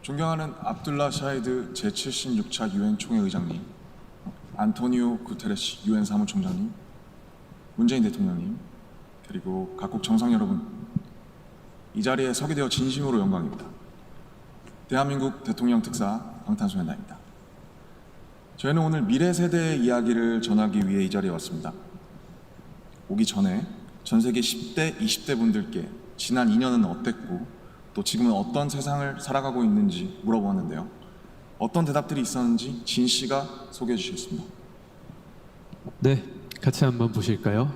존경하는 압둘라 샤히드 제76차 유엔 총회의장님, 안토니오 구테레시 유엔 사무총장님, 문재인 대통령님, 그리고 각국 정상 여러분, 이 자리에 서게 되어 진심으로 영광입니다. 대한민국 대통령 특사 방탄소년단입니다. 저희는 오늘 미래 세대의 이야기를 전하기 위해 이 자리에 왔습니다. 오기 전에 전 세계 10대, 20대 분들께 지난 2년은 어땠고 또 지금은 어떤 세상을 살아가고 있는지 물어보았는데요. 어떤 대답들이 있었는지 진 씨가 소개해 주시겠습니다. 네, 같이 한번 보실까요?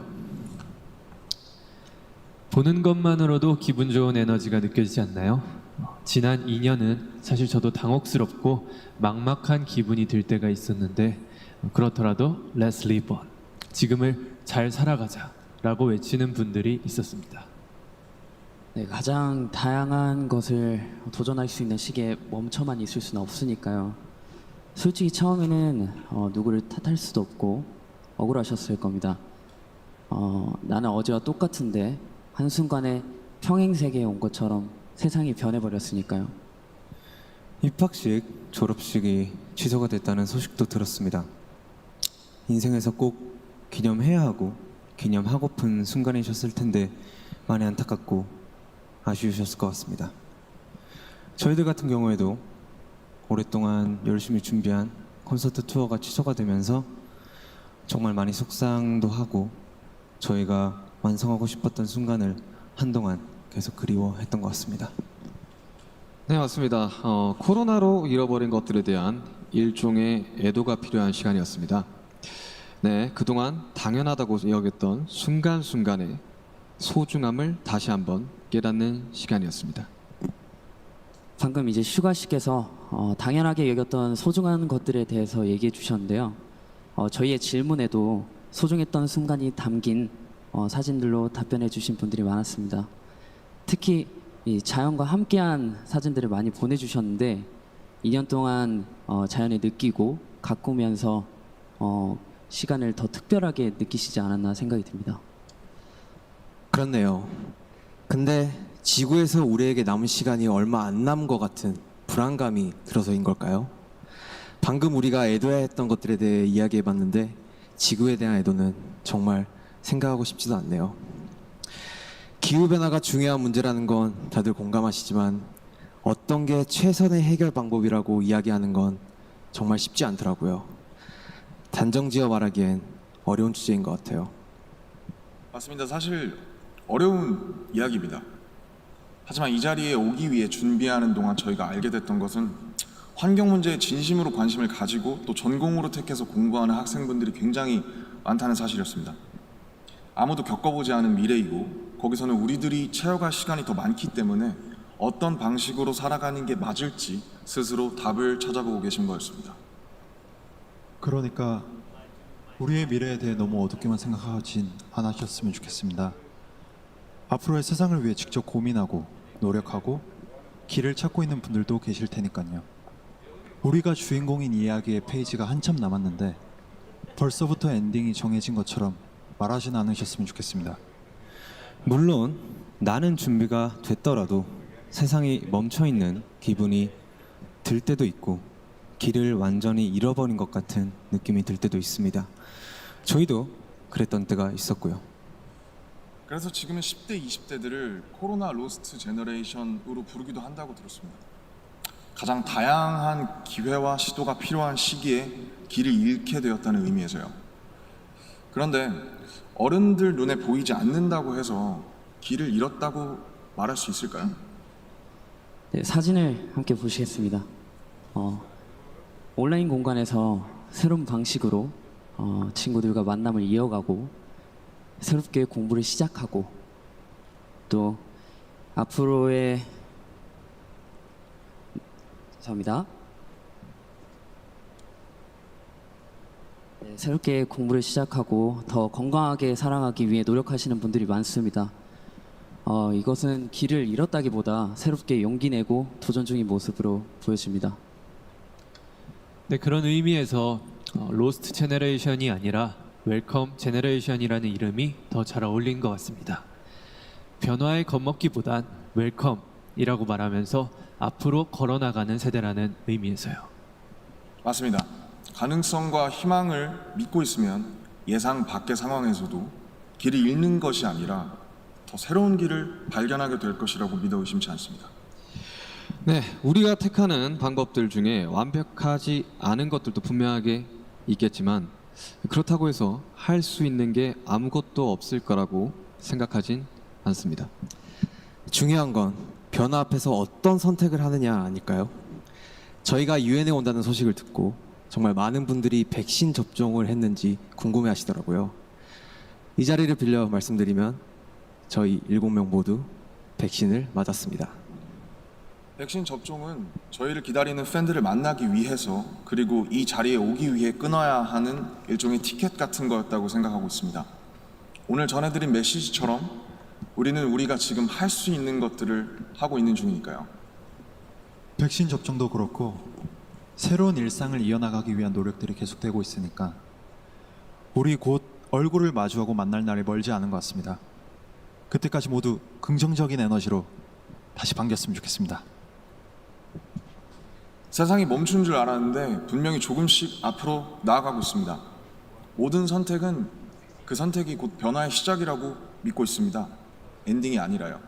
보는 것만으로도 기분 좋은 에너지가 느껴지지 않나요? 지난 2년은 사실 저도 당혹스럽고 막막한 기분이 들 때가 있었는데 그렇더라도 Let's live on, 지금을 잘 살아가자 라고 외치는 분들이 있었습니다. 네, 가장 다양한 것을 도전할 수 있는 시기에 멈춰만 있을 수는 없으니까요. 솔직히 처음에는 누구를 탓할 수도 없고 억울하셨을 겁니다. 나는 어제와 똑같은데 한순간에 평행세계에 온 것처럼 세상이 변해버렸으니까요. 입학식, 졸업식이 취소가 됐다는 소식도 들었습니다. 인생에서 꼭 기념해야 하고 기념하고픈 순간이셨을 텐데 많이 안타깝고 아쉬우셨을 것 같습니다. 저희들 같은 경우에도 오랫동안 열심히 준비한 콘서트 투어가 취소가 되면서 정말 많이 속상도 하고 저희가 완성하고 싶었던 순간을 한동안 계속 그리워했던 것 같습니다. 네, 맞습니다. 코로나로 잃어버린 것들에 대한 일종의 애도가 필요한 시간이었습니다. 네, 그동안 당연하다고 여겼던 순간순간의 소중함을 다시 한번 깨닫는 시간이었습니다. 방금 이제 슈가 씨께서 당연하게 여겼던 소중한 것들에 대해서 얘기해 주셨는데요. 저희의 질문에도 소중했던 순간이 담긴 사진들로 답변해 주신 분들이 많았습니다. 특히 이 자연과 함께한 사진들을 많이 보내주셨는데 2년 동안 자연을 느끼고 가꾸면서 시간을 더 특별하게 느끼시지 않았나 생각이 듭니다. 그렇네요. 근데 지구에서 우리에게 남은 시간이 얼마 안 남은 것 같은 불안감이 들어서인 걸까요? 방금 우리가 애도해야 했던 것들에 대해 이야기해봤는데 지구에 대한 애도는 정말 생각하고 싶지도 않네요. 기후변화가 중요한 문제라는 건 다들 공감하시지만 어떤 게 최선의 해결 방법이라고 이야기하는 건 정말 쉽지 않더라고요. 단정지어 말하기엔 어려운 주제인 것 같아요. 맞습니다. 사실 어려운 이야기입니다. 하지만 이 자리에 오기 위해 준비하는 동안 저희가 알게 됐던 것은 환경 문제에 진심으로 관심을 가지고 또 전공으로 택해서 공부하는 학생분들이 굉장히 많다는 사실이었습니다. 아무도 겪어보지 않은 미래이고 거기서는 우리들이 채워갈 시간이 더 많기 때문에 어떤 방식으로 살아가는 게 맞을지 스스로 답을 찾아보고 계신 거였습니다. 그러니까 우리의 미래에 대해 너무 어둡게만 생각하진 않으셨으면 좋겠습니다. 앞으로의 세상을 위해 직접 고민하고 노력하고 길을 찾고 있는 분들도 계실 테니까요. 우리가 주인공인 이야기의 페이지가 한참 남았는데 벌써부터 엔딩이 정해진 것처럼 말하진 않으셨으면 좋겠습니다. 물론 나는 준비가 됐더라도 세상이 멈춰있는 기분이 들 때도 있고 길을 완전히 잃어버린 것 같은 느낌이 들 때도 있습니다. 저희도 그랬던 때가 있었고요. 그래서 지금은 10대, 20대들을 코로나 로스트 제너레이션으로 부르기도 한다고 들었습니다. 가장 다양한 기회와 시도가 필요한 시기에 길을 잃게 되었다는 의미에서요. 그런데 어른들 눈에 보이지 않는다고 해서 길을 잃었다고 말할 수 있을까요? 네, 사진을 함께 보시겠습니다. 온라인 공간에서 새로운 방식으로 친구들과 만남을 이어가고 새롭게 공부를 시작하고 또 앞으로의 죄송합니다. 네, 새롭게 공부를 시작하고 더 건강하게 살아가기 위해 노력하시는 분들이 많습니다. 이것은 길을 잃었다기보다 새롭게 용기 내고 도전 중인 모습으로 보여집니다. 네, 그런 의미에서 로스트 제너레이션이 아니라 웰컴 제너레이션이라는 이름이 더 잘 어울린 것 같습니다. 변화에 겁먹기보단 웰컴이라고 말하면서 앞으로 걸어나가는 세대라는 의미에서요. 맞습니다. 가능성과 희망을 믿고 있으면 예상 밖의 상황에서도 길을 잃는 것이 아니라 더 새로운 길을 발견하게 될 것이라고 믿어 의심치 않습니다. 네, 우리가 택하는 방법들 중에 완벽하지 않은 것들도 분명하게 있겠지만 그렇다고 해서 할 수 있는 게 아무것도 없을 거라고 생각하진 않습니다. 중요한 건 변화 앞에서 어떤 선택을 하느냐 아닐까요? 저희가 유엔에 온다는 소식을 듣고 정말 많은 분들이 백신 접종을 했는지 궁금해 하시더라고요. 이 자리를 빌려 말씀드리면 저희 7명 모두 백신을 맞았습니다. 백신 접종은 저희를 기다리는 팬들을 만나기 위해서 그리고 이 자리에 오기 위해 끊어야 하는 일종의 티켓 같은 거였다고 생각하고 있습니다. 오늘 전해드린 메시지처럼 우리는 우리가 지금 할 수 있는 것들을 하고 있는 중이니까요. 백신 접종도 그렇고 새로운 일상을 이어나가기 위한 노력들이 계속되고 있으니까 우리 곧 얼굴을 마주하고 만날 날이 멀지 않은 것 같습니다. 그때까지 모두 긍정적인 에너지로 다시 반겼으면 좋겠습니다. 세상이 멈춘 줄 알았는데 분명히 조금씩 앞으로 나아가고 있습니다. 모든 선택은 그 선택이 곧 변화의 시작이라고 믿고 있습니다. 엔딩이 아니라요.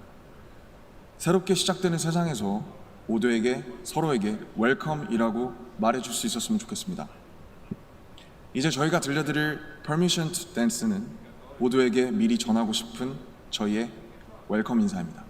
새롭게 시작되는 세상에서 모두에게 서로에게 웰컴이라고 말해줄 수 있었으면 좋겠습니다. 이제 저희가 들려드릴 Permission to Dance는 모두에게 미리 전하고 싶은 저희의 웰컴 인사입니다.